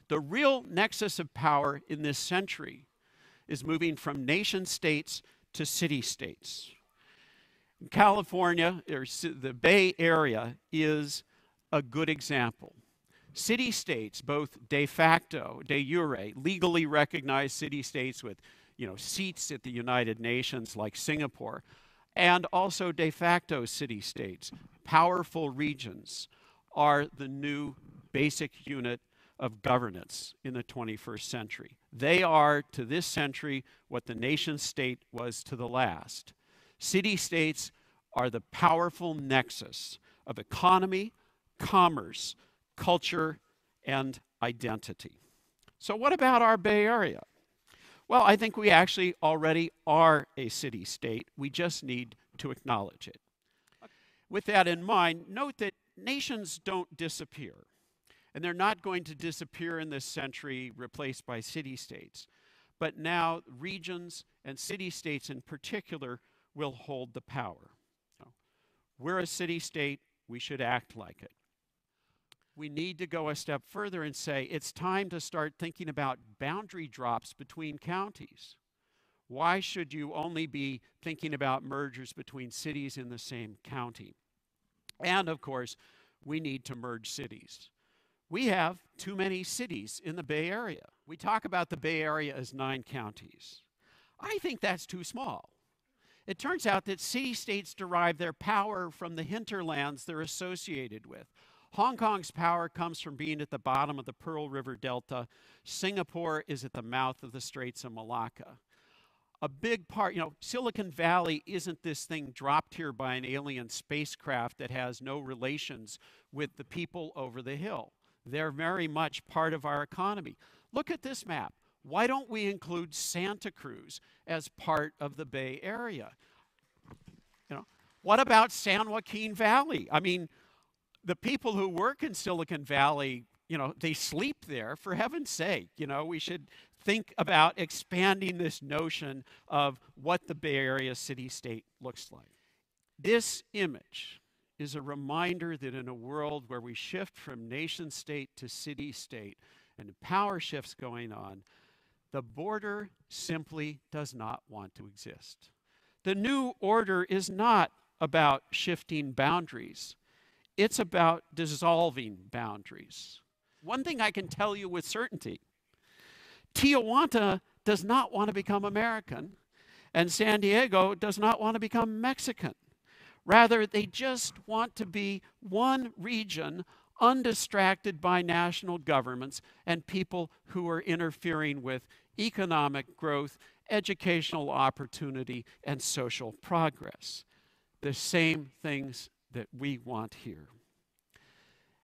The real nexus of power in this century is moving from nation states to city states. California, or the Bay Area, is a good example. City states, both de facto, de jure, legally recognized city states with seats at the United Nations like Singapore, and also de facto city states, powerful regions, are the new basic unit of governance in the 21st century. They are, to this century, what the nation state was to the last. City-states are the powerful nexus of economy, commerce, culture, and identity. So what about our Bay Area? Well, I think we actually already are a city-state. We just need to acknowledge it. With that in mind, note that nations don't disappear. And they're not going to disappear in this century, replaced by city-states. But now regions and city-states in particular will hold the power. We're a city-state, we should act like it. We need to go a step further and say it's time to start thinking about boundary drops between counties. Why should you only be thinking about mergers between cities in the same county? And of course, we need to merge cities. We have too many cities in the Bay Area. We talk about the Bay Area as 9 counties. I think that's too small. It turns out that city-states derive their power from the hinterlands they're associated with. Hong Kong's power comes from being at the bottom of the Pearl River Delta. Singapore is at the mouth of the Straits of Malacca. A big part, Silicon Valley isn't this thing dropped here by an alien spacecraft that has no relations with the people over the hill. They're very much part of our economy. Look at this map. Why don't we include Santa Cruz as part of the Bay Area? What about San Joaquin Valley? I mean, the people who work in Silicon Valley, they sleep there, for heaven's sake. We should think about expanding this notion of what the Bay Area city-state looks like. This image is a reminder that in a world where we shift from nation-state to city-state and power shifts going on, the border simply does not want to exist. The new order is not about shifting boundaries. It's about dissolving boundaries. One thing I can tell you with certainty, Tijuana does not want to become American, and San Diego does not want to become Mexican. Rather, they just want to be one region undistracted by national governments and people who are interfering with economic growth, educational opportunity, and social progress. The same things that we want here.